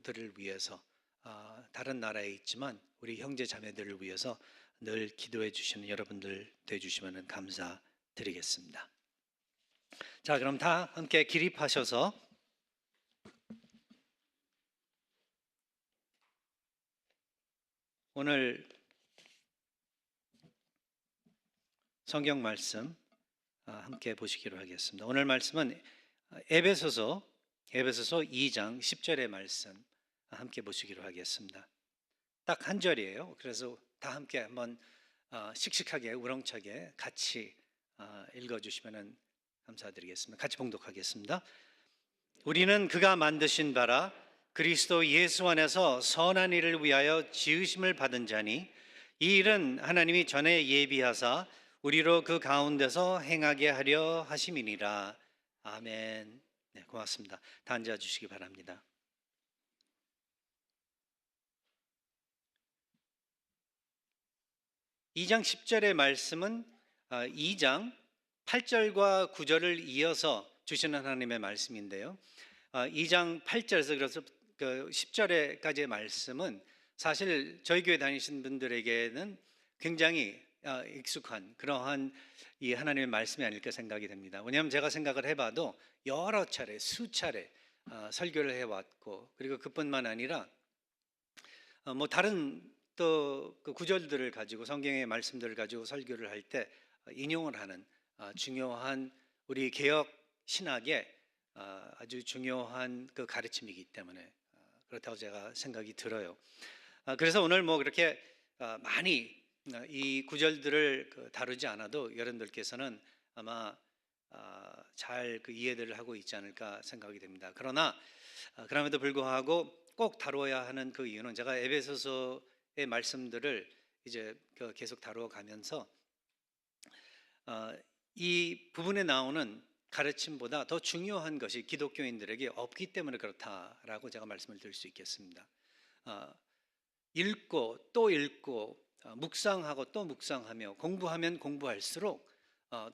들을 위해서 다른 나라에 있지만 우리 형제 자매들을 위해서 늘 기도해 주시는 여러분들 되주시면 감사드리겠습니다. 자, 그럼 다 함께 기립하셔서 오늘 성경 말씀 함께 보시기로 하겠습니다. 오늘 말씀은 에베소서 2장 10절의 말씀 함께 보시기로 하겠습니다. 딱 한 절이에요. 그래서 다 함께 한번 씩씩하게 우렁차게 같이 읽어주시면 감사드리겠습니다. 같이 봉독하겠습니다. 우리는 그가 만드신 바라 그리스도 예수 안에서 선한 일을 위하여 지으심을 받은 자니 이 일은 하나님이 전에 예비하사 우리로 그 가운데서 행하게 하려 하심이니라. 아멘. 네, 고맙습니다. 다 앉아 주시기 바랍니다. (2장 10절의) 말씀은 2장 8절과 9절을 이어서 주시는 하나님의 말씀인데요. 2장 8절에서 그래서 그 10절까지의 말씀은 사실 저희 교회 다니신 분들에게는 굉장히 익숙한 그러한 이 하나님의 말씀이 아닐까 생각이 됩니다. 왜냐하면 제가 생각을 해봐도 여러 차례, 수차례 설교를 해왔고, 그리고 그뿐만 아니라 뭐 다른 또 그 구절들을 가지고 성경의 말씀들을 가지고 설교를 할 때 인용을 하는 중요한 우리 개혁 신학의 아주 중요한 그 가르침이기 때문에 그렇다고 제가 생각이 들어요. 그래서 오늘 뭐 그렇게 많이 이 구절들을 다루지 않아도 여러분들께서는 아마 잘 그 이해들을 하고 있지 않을까 생각이 됩니다. 그러나 그럼에도 불구하고 꼭 다루어야 하는 그 이유는 제가 에베소서의 말씀들을 이제 계속 다루어 가면서 이 부분에 나오는 가르침보다 더 중요한 것이 기독교인들에게 없기 때문에 그렇다라고 제가 말씀을 드릴 수 있겠습니다. 읽고 또 읽고 묵상하고 또 묵상하며 공부하면 공부할수록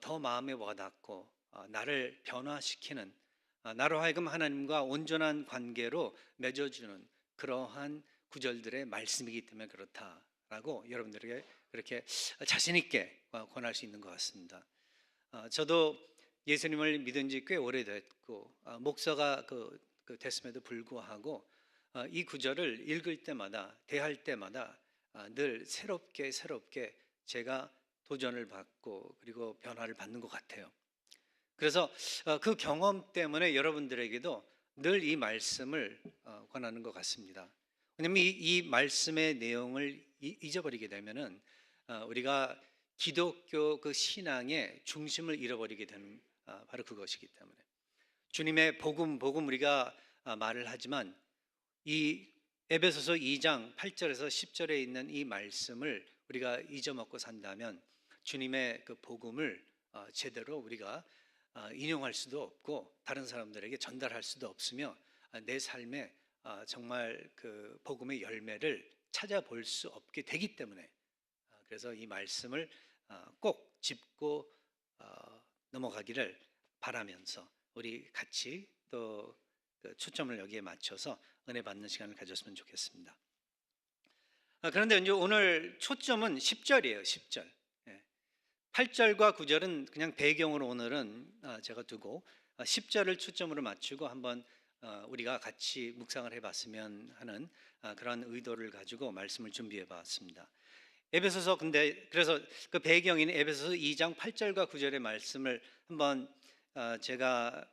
더 마음에 와닿고 나를 변화시키는, 나로 하여금 하나님과 온전한 관계로 맺어주는 그러한 구절들의 말씀이기 때문에 그렇다라고 여러분들에게 그렇게 자신 있게 권할 수 있는 것 같습니다. 저도 예수님을 믿은 지 꽤 오래됐고 목사가 됐음에도 불구하고 이 구절을 읽을 때마다, 대할 때마다 늘 새롭게 제가 도전을 받고 그리고 변화를 받는 것 같아요. 그래서 그 경험 때문에 여러분들에게도 늘 이 말씀을 권하는 것 같습니다. 왜냐하면 이 말씀의 내용을 잊어버리게 되면은 우리가 기독교 그 신앙의 중심을 잃어버리게 되는 바로 그것이기 때문에 주님의 복음 우리가 말을 하지만 이 에베소서 2장 8절에서 10절에 있는 이 말씀을 우리가 잊어먹고 산다면 주님의 그 복음을 제대로 우리가 인용할 수도 없고 다른 사람들에게 전달할 수도 없으며 내 삶에 정말 그 복음의 열매를 찾아볼 수 없게 되기 때문에 그래서 이 말씀을 꼭 짚고 넘어가기를 바라면서 우리 같이 또 초점을 여기에 맞춰서 은혜 받는 시간을 가졌으면 좋겠습니다. 그런데 이제 오늘 초점은 10절이에요. 10절. 8절과 9절은 그냥 배경으로 오늘은 제가 두고 10절을 초점으로 맞추고 한번 우리가 같이 묵상을 해봤으면 하는 그런 의도를 가지고 말씀을 준비해 봤습니다. 에베소서 그래서 그 배경인 에베소서 2장 8절과 9절의 말씀을 한번 제가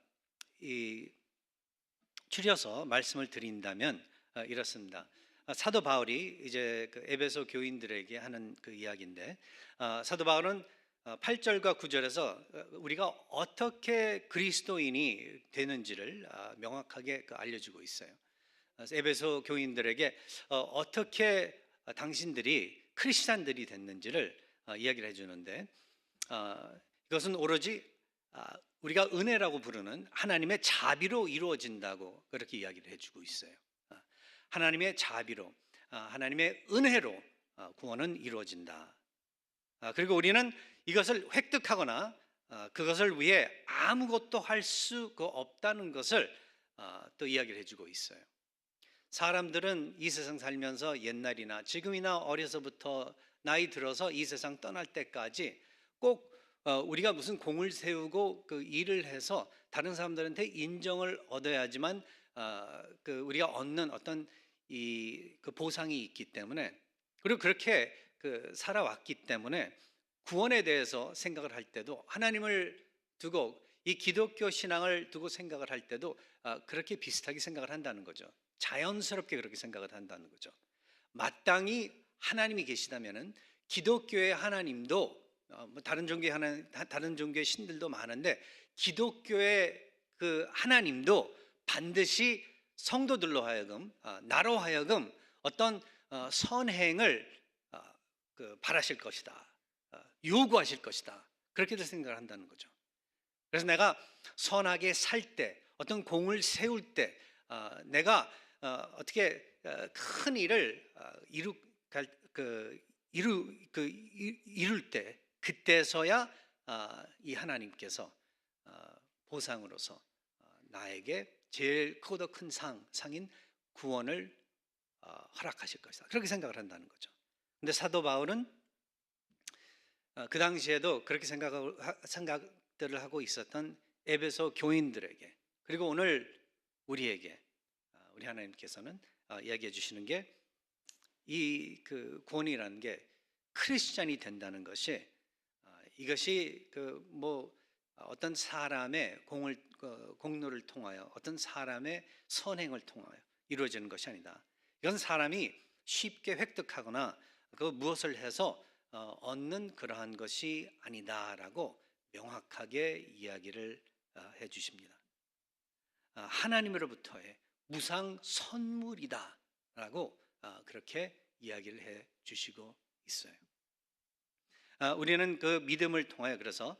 추려서 말씀을 드린다면 이렇습니다. 사도 바울이 이제 그 에베소 교인들에게 하는 그 이야기인데 사도 바울은 8절과 9절에서 우리가 어떻게 그리스도인이 되는지를 명확하게 알려주고 있어요. 에베소 교인들에게 어떻게 당신들이 크리스찬들이 됐는지를 이야기를 해주는데 이것은 오로지 우리가 은혜라고 부르는 하나님의 자비로 이루어진다고 그렇게 이야기를 해주고 있어요. 하나님의 자비로, 하나님의 은혜로 구원은 이루어진다. 그리고 우리는 이것을 획득하거나 그것을 위해 아무것도 할 수 없다는 것을 또 이야기를 해주고 있어요. 사람들은 이 세상 살면서 옛날이나 지금이나 어려서부터 나이 들어서 이 세상 떠날 때까지 꼭 우리가 무슨 공을 세우고 그 일을 해서 다른 사람들한테 인정을 얻어야지만 그 우리가 얻는 어떤 그 보상이 있기 때문에, 그리고 그렇게 그 살아왔기 때문에 구원에 대해서 생각을 할 때도, 하나님을 두고 이 기독교 신앙을 두고 생각을 할 때도 그렇게 비슷하게 생각을 한다는 거죠. 자연스럽게 그렇게 생각을 한다는 거죠. 마땅히 하나님이 계시다면은 기독교의 하나님도 뭐 다른 종교의 다른 종교의 신들도 많은데 기독교의 그 하나님도 반드시 성도들로 하여금 나로 하여금 어떤 선행을 그 바라실 것이다, 요구하실 것이다, 그렇게들 생각을 한다는 거죠. 그래서 내가 선하게 살 때, 어떤 공을 세울 때, 내가 어떻게 큰 일을 이룰 때, 그때서야 이 하나님께서 보상으로서 나에게 제일 크고 큰 상인 구원을 허락하실 것이다, 그렇게 생각을 한다는 거죠. 근데 사도 바울은 그 당시에도 그렇게 생각들을 하고 있었던 에베소 교인들에게, 그리고 오늘 우리에게 우리 하나님께서는 이야기해 주시는 게, 이 그 구원이라는 게 크리스찬이 된다는 것이 이것이 그 뭐 어떤 사람의 공로를 통하여, 어떤 사람의 선행을 통하여 이루어지는 것이 아니다. 이건 사람이 쉽게 획득하거나 그 무엇을 해서 얻는 그러한 것이 아니다라고 명확하게 이야기를 해 주십니다. 하나님으로부터의 무상 선물이다라고 그렇게 이야기를 해 주시고 있어요. 우리는 그 믿음을 통하여 그래서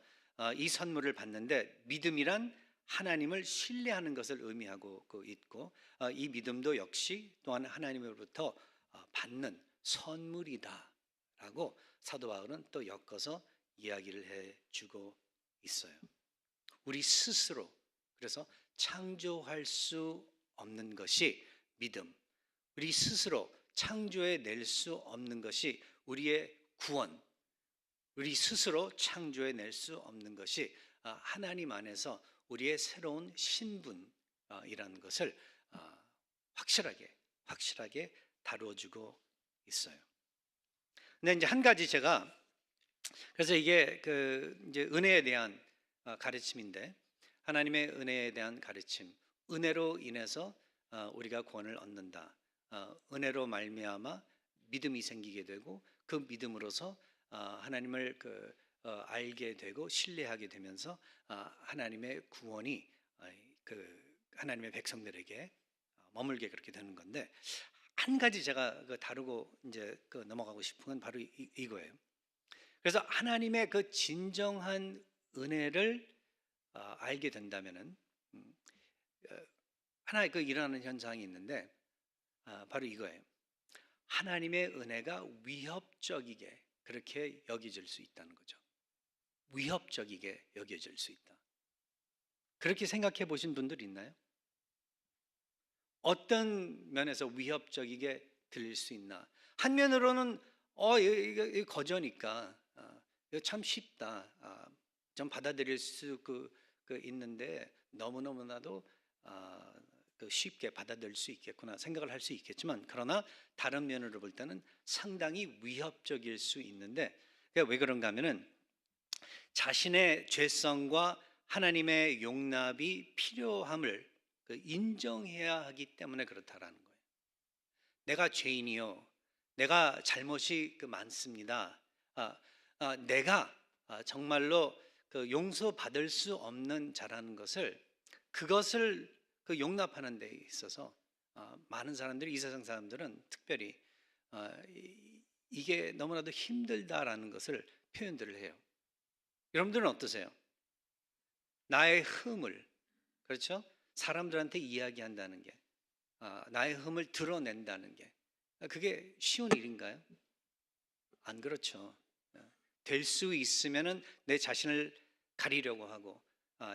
이 선물을 받는데, 믿음이란 하나님을 신뢰하는 것을 의미하고 있고, 이 믿음도 역시 또한 하나님으로부터 받는 선물이다라고 사도 바울은 또 엮어서 이야기를 해주고 있어요. 우리 스스로 그래서 창조할 수 없는 것이 믿음, 우리 스스로 창조해 낼 수 없는 것이 우리의 구원, 우리 스스로 창조해 낼 수 없는 것이 하나님 안에서 우리의 새로운 신분이라는 것을 확실하게 다루어주고 있어요. 근데 이제 한 가지 제가, 그래서 이게 그 이제 은혜에 대한 가르침인데, 하나님의 은혜에 대한 가르침, 은혜로 인해서 우리가 구원을 얻는다. 은혜로 말미암아 믿음이 생기게 되고, 그 믿음으로서 하나님을 알게 되고 신뢰하게 되면서 하나님의 구원이 그 하나님의 백성들에게 머물게 그렇게 되는 건데, 한 가지 제가 다루고 이제 넘어가고 싶은 건 바로 이거예요. 그래서 하나님의 그 진정한 은혜를 알게 된다면은 하나 일어나는 현상이 있는데, 바로 이거예요. 하나님의 은혜가 위협적이게 그렇게 여겨질 수 있다는 거죠. 위협적이게 여겨질 수 있다. 그렇게 생각해 보신 분들 있나요? 어떤 면에서 위협적이게 들릴 수 있나? 한 면으로는 이거 거저니까 이거 참 쉽다, 좀 받아들일 수 있는데 너무나도 쉽게 받아들일 수 있겠구나 생각을 할 수 있겠지만, 그러나 다른 면으로 볼 때는 상당히 위협적일 수 있는데, 왜 그런가 하면은 자신의 죄성과 하나님의 용납이 필요함을 인정해야 하기 때문에 그렇다라는 거예요. 내가 죄인이요, 내가 잘못이 많습니다. 내가 정말로 용서받을 수 없는 자라는 것을, 그것을 용납하는 데 있어서 많은 사람들이, 이 세상 사람들은 특별히 이게 너무나도 힘들다라는 것을 표현들을 해요. 여러분들은 어떠세요? 나의 흠을, 그렇죠? 사람들한테 이야기한다는 게, 나의 흠을 드러낸다는 게, 그게 쉬운 일인가요? 안 그렇죠. 될 수 있으면은 내 자신을 가리려고 하고,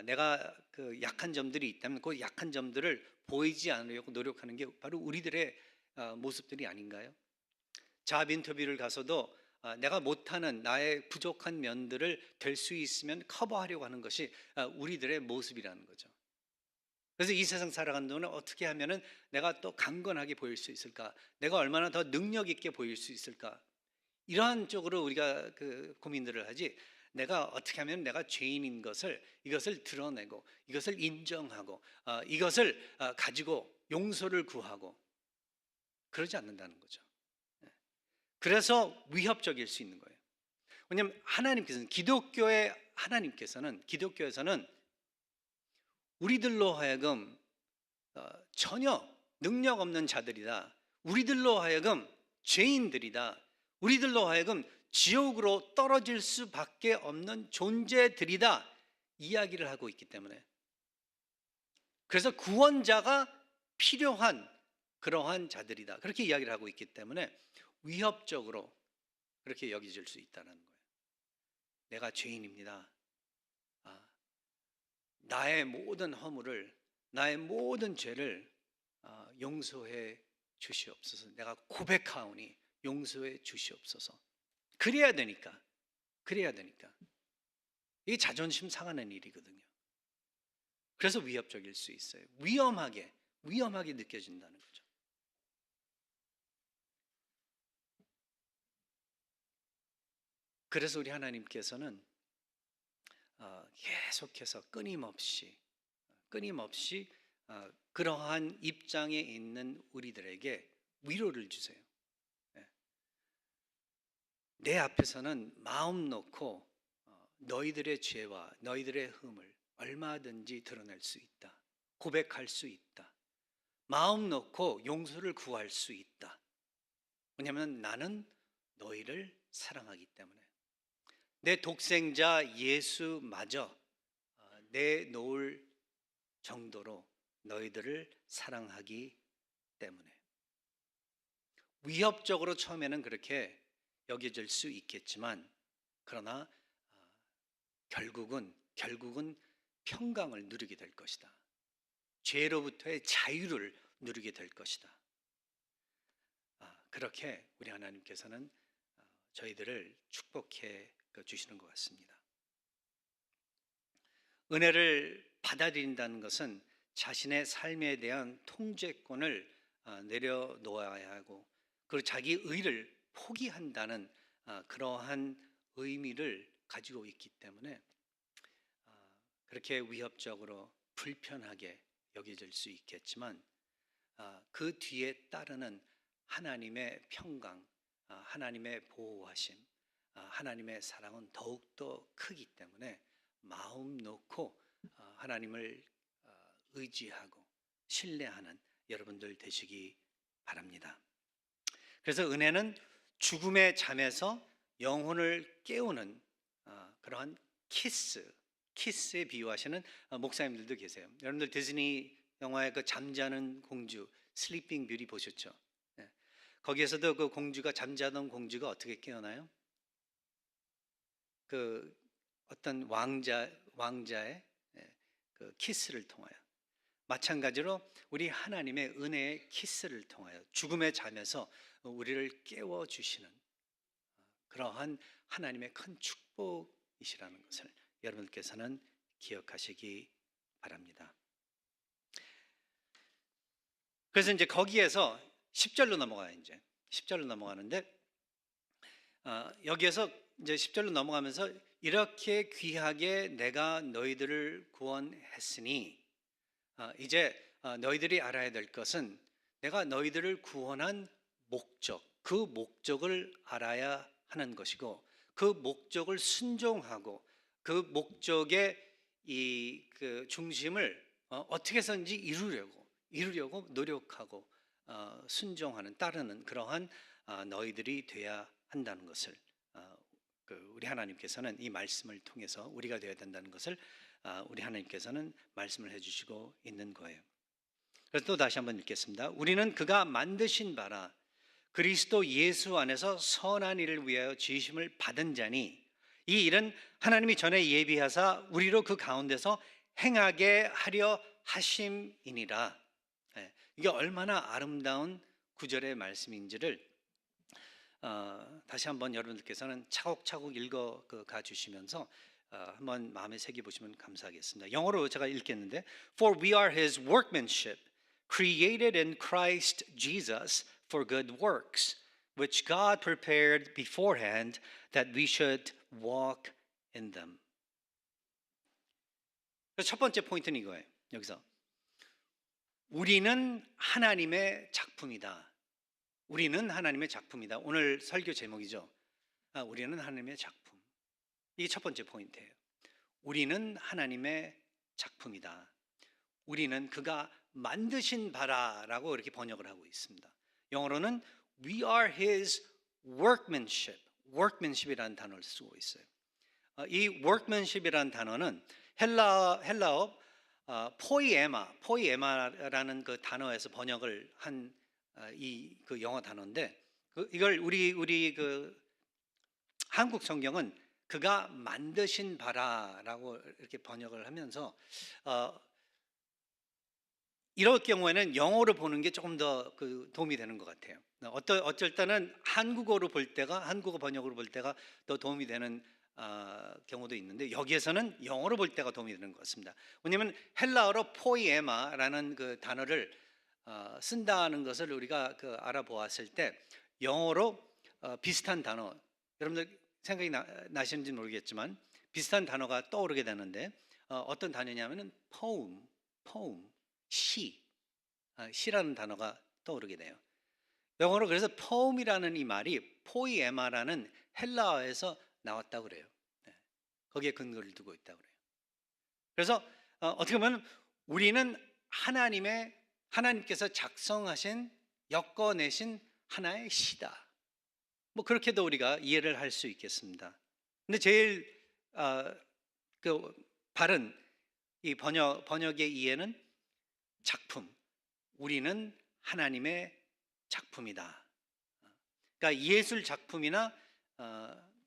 내가 약한 점들이 있다면 그 약한 점들을 보이지 않으려고 노력하는 게 바로 우리들의 모습들이 아닌가요? 잡 인터뷰를 가서도 내가 못하는 나의 부족한 면들을 될 수 있으면 커버하려고 하는 것이 우리들의 모습이라는 거죠. 그래서 이 세상 살아가는 동안 어떻게 하면은 내가 또 강건하게 보일 수 있을까? 내가 얼마나 더 능력 있게 보일 수 있을까? 이러한 쪽으로 우리가 고민들을 하지, 내가 어떻게 하면 내가 죄인인 것을 이것을 드러내고 이것을 인정하고 이것을 가지고 용서를 구하고 그러지 않는다는 거죠. 그래서 위협적일 수 있는 거예요. 왜냐하면 기독교에서는 우리들로 하여금 전혀 능력 없는 자들이다, 우리들로 하여금 죄인들이다, 우리들로 하여금 지옥으로 떨어질 수밖에 없는 존재들이다 이야기를 하고 있기 때문에, 그래서 구원자가 필요한 그러한 자들이다 그렇게 이야기를 하고 있기 때문에 위협적으로 그렇게 여겨질 수 있다는 거예요. 내가 죄인입니다. 나의 모든 허물을, 나의 모든 죄를 용서해 주시옵소서. 내가 고백하오니 용서해 주시옵소서. 그래야 되니까. 이게 자존심 상하는 일이거든요. 그래서 위협적일 수 있어요. 위험하게 느껴진다는 거죠. 그래서 우리 하나님께서는 계속해서 끊임없이 그러한 입장에 있는 우리들에게 위로를 주세요. 내 앞에서는 마음 놓고 너희들의 죄와 너희들의 흠을 얼마든지 드러낼 수 있다. 고백할 수 있다. 마음 놓고 용서를 구할 수 있다. 왜냐하면 나는 너희를 사랑하기 때문에. 내 독생자 예수마저 내놓을 정도로 너희들을 사랑하기 때문에. 위협적으로 처음에는 그렇게 여겨질 수 있겠지만, 그러나 결국은 평강을 누리게 될 것이다. 죄로부터의 자유를 누리게 될 것이다. 그렇게 우리 하나님께서는 저희들을 축복해 주시는 것 같습니다. 은혜를 받아들인다는 것은 자신의 삶에 대한 통제권을 내려놓아야 하고, 그리고 자기 의를 포기한다는 그러한 의미를 가지고 있기 때문에 그렇게 위협적으로 불편하게 여겨질 수 있겠지만, 그 뒤에 따르는 하나님의 평강, 하나님의 보호하심, 하나님의 사랑은 더욱더 크기 때문에 마음 놓고 하나님을 의지하고 신뢰하는 여러분들 되시기 바랍니다. 그래서 은혜는 죽음의 잠에서 영혼을 깨우는 그러한 키스에 비유하시는 목사님들도 계세요. 여러분들 디즈니 영화의 그 잠자는 공주, 슬리핑 뷰티 보셨죠? 거기에서도 그 공주가, 잠자던 공주가 어떻게 깨어나요? 그 어떤 왕자의 그 키스를 통하여. 마찬가지로 우리 하나님의 은혜의 키스를 통하여 죽음의 잠에서 우리를 깨워주시는 그러한 하나님의 큰 축복이시라는 것을 여러분께서는 기억하시기 바랍니다. 그래서 이제 거기에서 10절로 넘어가요. 이제 10절로 넘어가는데 여기에서 이제 10절로 넘어가면서 이렇게 귀하게 내가 너희들을 구원했으니 이제 너희들이 알아야 될 것은 내가 너희들을 구원한 목적, 그 목적을 알아야 하는 것이고, 그 목적을 순종하고 그 목적의 그 중심을 어떻게 해서든지 이루려고 노력하고 순종하는, 따르는 그러한 너희들이 돼야 한다는 것을 우리 하나님께서는 이 말씀을 통해서 우리가 되어야 된다는 것을 우리 하나님께서는 말씀을 해주시고 있는 거예요. 그래서 또 다시 한번 읽겠습니다. 우리는 그가 만드신 바라 그리스도 예수 안에서 선한 일을 위하여 지으심을 받은 자니, 이 일은 하나님이 전에 예비하사 우리로 그 가운데서 행하게 하려 하심이니라. 이게 얼마나 아름다운 구절의 말씀인지를 다시 한번 여러분들께서는 차곡차곡 읽어가 주시면서 한번 마음에 새겨 보시면 감사하겠습니다. 영어로 제가 읽겠는데, For we are His workmanship, created in Christ Jesus for good works, which God prepared beforehand that we should walk in them. 첫 번째 포인트는 이거예요. 여기서 우리는 하나님의 작품이다. 우리는 하나님의 작품이다. 오늘 설교 제목이죠. 우리는 하나님의 작품. 이게 첫 번째 포인트예요. 우리는 하나님의 작품이다. 우리는 그가 만드신 바라라고 이렇게 번역을 하고 있습니다. 영어로는 We are His workmanship. workmanship이라는 단어를 쓰고 있어요. 이 workmanship이라는 단어는 헬라어 포이에마라는 그 단어에서 번역을 한 이 그 영어 단어인데, 이걸 우리 그 한국 성경은 그가 만드신 바라라고 이렇게 번역을 하면서 이럴 경우에는 영어로 보는 게 조금 더 그 도움이 되는 것 같아요. 어쩔 때는 한국어 번역으로 볼 때가 더 도움이 되는 경우도 있는데, 여기에서는 영어로 볼 때가 도움이 되는 것 같습니다. 왜냐하면 헬라어로 포이에마라는 그 단어를 쓴다는 것을 우리가 알아보았을 때 영어로 비슷한 단어, 여러분들 생각이 나시는지 모르겠지만 비슷한 단어가 떠오르게 되는데, 어떤 단어냐면은 poem, 시라는 단어가 떠오르게 돼요. 영어로 그래서 poem이라는 이 말이 포이에마라는 헬라어에서 나왔다고 그래요. 거기에 근거를 두고 있다고 그래요. 그래서 어떻게 보면 우리는 하나님께서 작성하신, 엮어내신 하나의 시다. 뭐 그렇게도 우리가 이해를 할 수 있겠습니다. 근데 제일 바른 이 번역의 이해는 작품. 우리는 하나님의 작품이다. 그러니까 예술 작품이나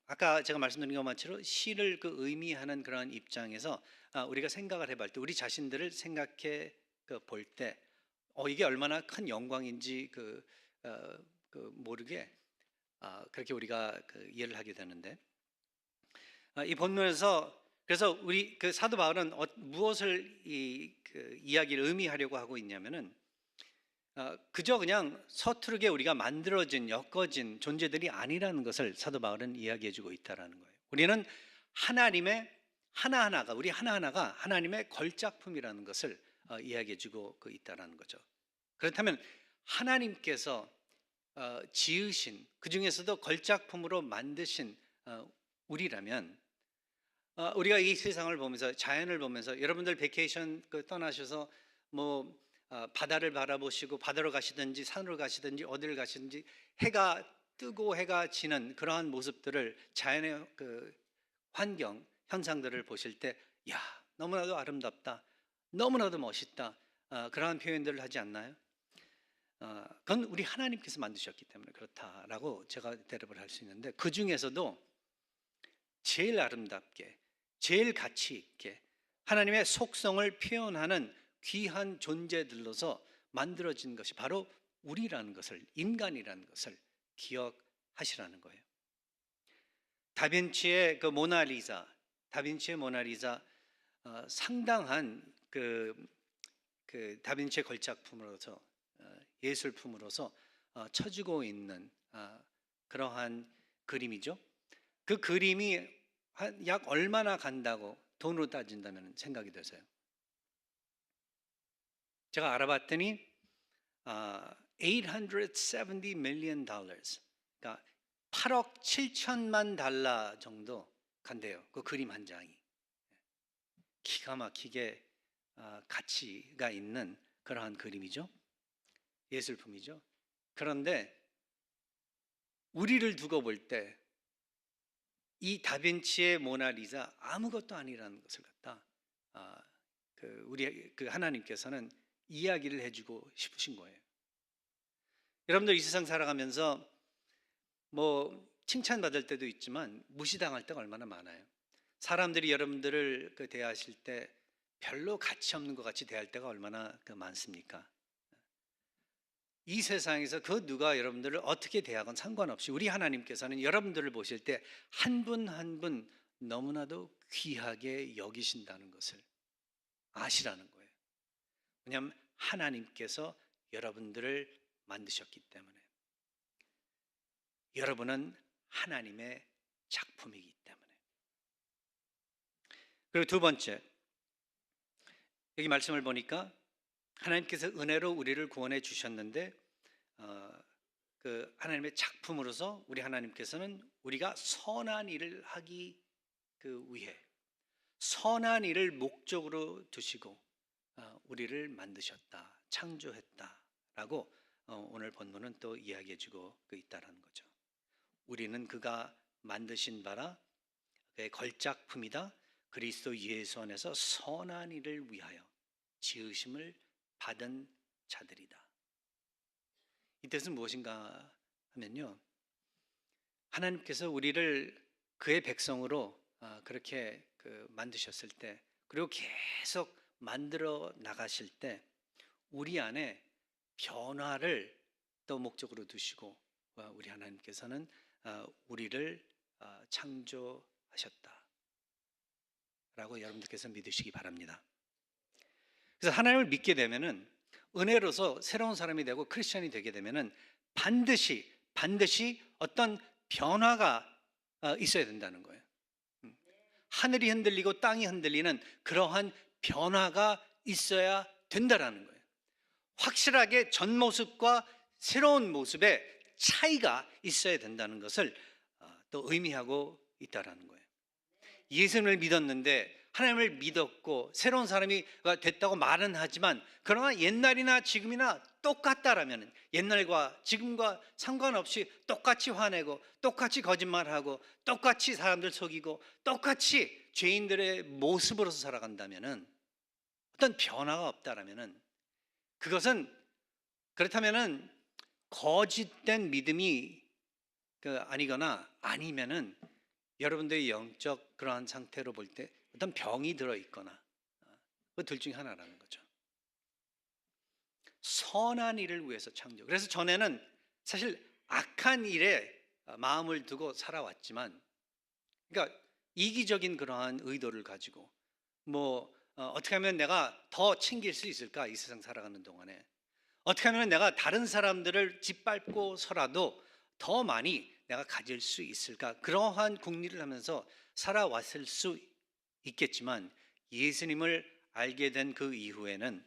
아까 제가 말씀드린 것만처럼 시를 의미하는 그런 입장에서 우리가 생각을 해볼 때, 우리 자신들을 생각해 볼 때, 이게 얼마나 큰 영광인지 모르게 그렇게 우리가 이해를 하게 되는데, 이 본문에서 그래서 우리 사도 바울은 무엇을 이야기를 의미하려고 하고 있냐면은 그저 그냥 서투르게 우리가 만들어진, 엮어진 존재들이 아니라는 것을 사도 바울은 이야기해주고 있다라는 거예요. 우리는 하나님의 우리 하나하나가 하나님의 걸작품이라는 것을 이야기해주고 있다라는 거죠. 그렇다면 하나님께서 지으신, 그 중에서도 걸작품으로 만드신 우리라면, 우리가 이 세상을 보면서, 자연을 보면서, 여러분들 베케이션 떠나셔서 뭐 바다를 바라보시고 바다로 가시든지 산으로 가시든지 어디를 가시든지 해가 뜨고 해가 지는 그러한 모습들을, 자연의 환경 현상들을 보실 때, 야, 너무나도 아름답다, 너무나도 멋있다, 그러한 표현들을 하지 않나요? 그건 우리 하나님께서 만드셨기 때문에 그렇다라고 제가 대답을 할 수 있는데, 그 중에서도 제일 아름답게, 제일 가치 있게 하나님의 속성을 표현하는 귀한 존재들로서 만들어진 것이 바로 우리라는 것을, 인간이라는 것을 기억하시라는 거예요. 다빈치의 모나리자 상당한 다빈치의 걸작품으로서, 예술품으로서 쳐지고 있는 그러한 그림이죠. 그 그림이 약 얼마나 간다고 돈으로 따진다면 생각이 되세요? 제가 알아봤더니 $870 million, 그러니까 8억 7천만 달러 정도 간대요. 그 그림 한 장이. 기가 막히게 가치가 있는 그러한 그림이죠. 예술품이죠. 그런데 우리를 두고 볼 때 이 다빈치의 모나리자 아무것도 아니라는 것을 갖다 우리 하나님께서는 이야기를 해주고 싶으신 거예요. 여러분들 이 세상 살아가면서 뭐 칭찬받을 때도 있지만 무시당할 때가 얼마나 많아요. 사람들이 여러분들을 대하실 때 별로 가치 없는 것 같이 대할 때가 얼마나 많습니까? 이 세상에서 그 누가 여러분들을 어떻게 대하건 상관없이 우리 하나님께서는 여러분들을 보실 때 한 분 한 분 너무나도 귀하게 여기신다는 것을 아시라는 거예요. 왜냐하면 하나님께서 여러분들을 만드셨기 때문에. 여러분은 하나님의 작품이기 때문에. 그리고 두 번째, 여기 말씀을 보니까 하나님께서 은혜로 우리를 구원해 주셨는데 그 하나님의 작품으로서 우리 하나님께서는 우리가 선한 일을 하기 위해 선한 일을 목적으로 두시고 우리를 만드셨다, 창조했다라고 오늘 본문은 또 이야기해주고 있다라는 거죠. 우리는 그가 만드신 바라 그의 걸작품이다. 그리스도 예수 안에서 선한 일을 위하여 지으심을 받은 자들이다. 이 뜻은 무엇인가 하면요, 하나님께서 우리를 그의 백성으로 그렇게 만드셨을 때, 그리고 계속 만들어 나가실 때 우리 안에 변화를 또 목적으로 두시고 우리 하나님께서는 우리를 창조하셨다라고 여러분들께서 믿으시기 바랍니다. 그래서 하나님을 믿게 되면은, 은혜로서 새로운 사람이 되고 크리스천이 되게 되면은 반드시 어떤 변화가 있어야 된다는 거예요. 하늘이 흔들리고 땅이 흔들리는 그러한 변화가 있어야 된다라는 거예요. 확실하게 전 모습과 새로운 모습의 차이가 있어야 된다는 것을 또 의미하고 있다라는 거예요. 예수님을 믿었는데, 하나님을 믿었고 새로운 사람이 됐다고 말은 하지만, 그러나 옛날이나 지금이나 똑같다라면, 옛날과 지금과 상관없이 똑같이 화내고 똑같이 거짓말하고 똑같이 사람들 속이고 똑같이 죄인들의 모습으로서 살아간다면, 어떤 변화가 없다라면, 그것은 그렇다면은 거짓된 믿음이 아니거나, 아니면은 여러분들의 영적 그러한 상태로 볼 때 어떤 병이 들어있거나, 그 둘 중에 하나라는 거죠. 선한 일을 위해서 창조. 그래서 전에는 사실 악한 일에 마음을 두고 살아왔지만, 그러니까 이기적인 그러한 의도를 가지고 어떻게 하면 내가 더 챙길 수 있을까, 이 세상 살아가는 동안에 어떻게 하면 내가 다른 사람들을 짓밟고서라도 더 많이 내가 가질 수 있을까, 그러한 궁리를 하면서 살아왔을 수 있겠지만, 예수님을 알게 된 그 이후에는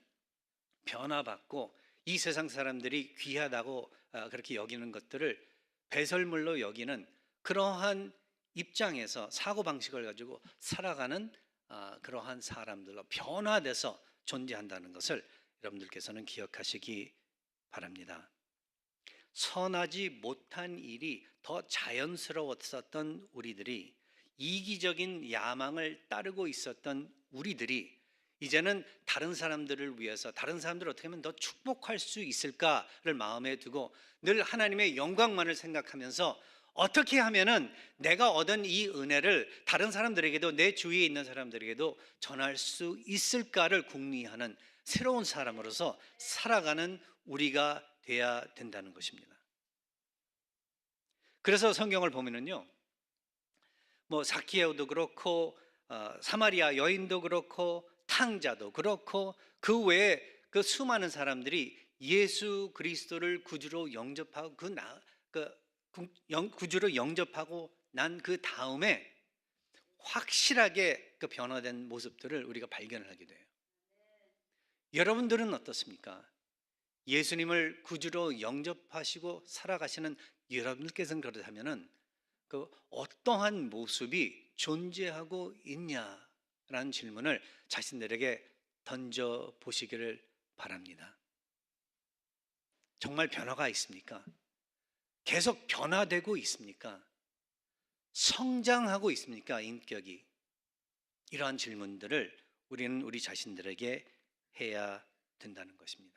변화받고 이 세상 사람들이 귀하다고 그렇게 여기는 것들을 배설물로 여기는 그러한 입장에서 사고방식을 가지고 살아가는 그러한 사람들로 변화돼서 존재한다는 것을 여러분들께서는 기억하시기 바랍니다. 선하지 못한 일이 더 자연스러웠었던 우리들이, 이기적인 야망을 따르고 있었던 우리들이 이제는 다른 사람들을 위해서, 다른 사람들을 어떻게 하면 더 축복할 수 있을까를 마음에 두고 늘 하나님의 영광만을 생각하면서 어떻게 하면은 내가 얻은 이 은혜를 다른 사람들에게도, 내 주위에 있는 사람들에게도 전할 수 있을까를 궁리하는 새로운 사람으로서 살아가는 우리가 돼야 된다는 것입니다. 그래서 성경을 보면은요, 사키에오도 그렇고 사마리아 여인도 그렇고 탕자도 그렇고 그 외에 그 수많은 사람들이 예수 그리스도를 구주로 영접하고 구주로 영접하고 난 그 다음에 확실하게 그 변화된 모습들을 우리가 발견을 하게 돼요. 여러분들은 어떻습니까? 예수님을 구주로 영접하시고 살아가시는 여러분들께서는 그렇다면은 그 어떠한 모습이 존재하고 있냐라는 질문을 자신들에게 던져 보시기를 바랍니다. 정말 변화가 있습니까? 계속 변화되고 있습니까? 성장하고 있습니까? 인격이. 이러한 질문들을 우리는 우리 자신들에게 해야 된다는 것입니다.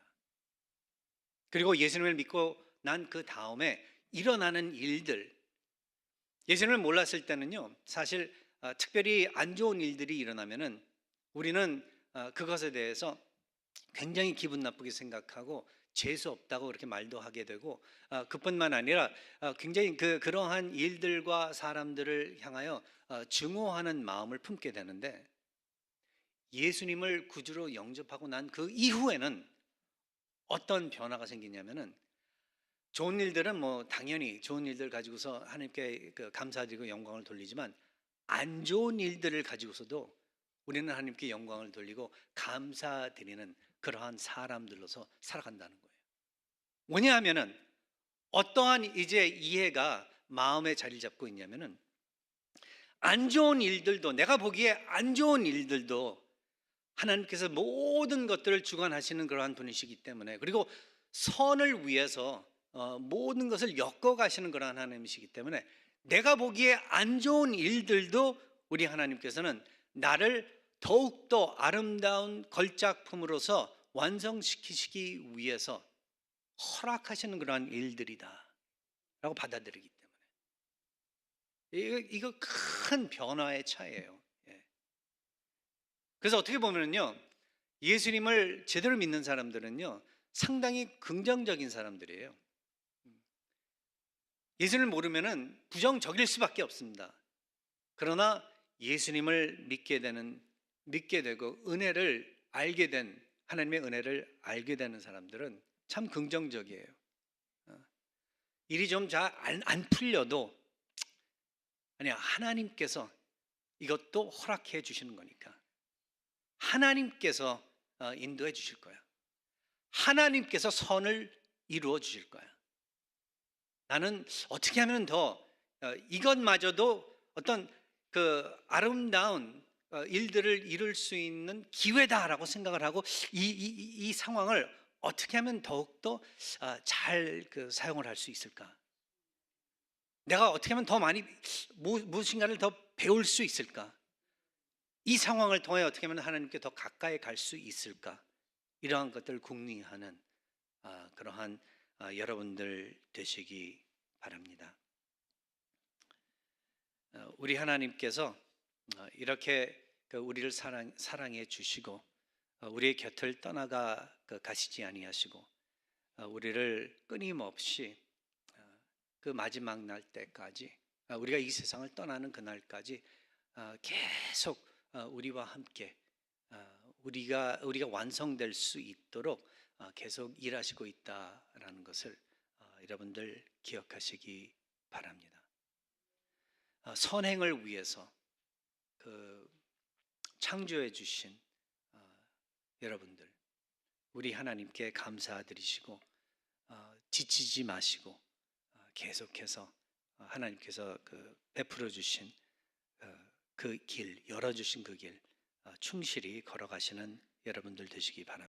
그리고 예수님을 믿고 난 그 다음에 일어나는 일들, 예수님을 몰랐을 때는요, 사실 특별히 안 좋은 일들이 일어나면은 우리는 그것에 대해서 굉장히 기분 나쁘게 생각하고 재수 없다고 그렇게 말도 하게 되고, 그뿐만 아니라 굉장히 그러한 일들과 사람들을 향하여 증오하는 마음을 품게 되는데, 예수님을 구주로 영접하고 난 그 이후에는 어떤 변화가 생기냐면은, 좋은 일들은 뭐 당연히 좋은 일들 가지고서 하나님께 감사드리고 영광을 돌리지만, 안 좋은 일들을 가지고서도 우리는 하나님께 영광을 돌리고 감사드리는 그러한 사람들로서 살아간다는 거예요. 왜냐하면은 어떠한 이제 이해가 마음에 자리를 잡고 있냐면은, 안 좋은 일들도, 내가 보기에 안 좋은 일들도 하나님께서 모든 것들을 주관하시는 그러한 분이시기 때문에, 그리고 선을 위해서 모든 것을 엮어 가시는 그러한 하나님이시기 때문에, 내가 보기에 안 좋은 일들도 우리 하나님께서는 나를 더욱더 아름다운 걸작품으로서 완성시키시기 위해서 허락하시는 그러한 일들이다 라고 받아들이기 때문에, 이거 큰 변화의 차이예요. 예. 그래서 어떻게 보면요, 예수님을 제대로 믿는 사람들은요 상당히 긍정적인 사람들이에요. 예수님을 모르면은 부정적일 수밖에 없습니다. 그러나 예수님을 믿게 되고 은혜를 알게 된, 하나님의 은혜를 알게 되는 사람들은 참 긍정적이에요. 일이 좀 잘 안 풀려도, 아니야, 하나님께서 이것도 허락해 주시는 거니까 하나님께서 인도해 주실 거야. 하나님께서 선을 이루어 주실 거야. 나는 어떻게 하면 더 이것마저도 어떤 그 아름다운 일들을 이룰 수 있는 기회다라고 생각을 하고, 이 상황을 어떻게 하면 더욱더 잘 사용을 할 수 있을까? 내가 어떻게 하면 더 많이 무엇인가를 더 배울 수 있을까? 이 상황을 통해 어떻게 하면 하나님께 더 가까이 갈 수 있을까? 이러한 것들을 궁리하는 그러한 여러분들 되시기 바랍니다. 우리 하나님께서 이렇게 우리를 사랑해 주시고 우리의 곁을 떠나가 가시지 아니하시고, 우리를 끊임없이 그 마지막 날 때까지, 우리가 이 세상을 떠나는 그날까지 계속 우리와 함께 우리가 완성될 수 있도록 계속 일하시고 있다라는 것을 여러분들 기억하시기 바랍니다. 선행을 위해서 창조해 주신 여러분들, 우리 하나님께 감사드리시고 지치지 마시고 계속해서 하나님께서 베풀어 주신 그 길, 열어주신 그 길 충실히 걸어가시는 여러분들 되시기 바랍니다.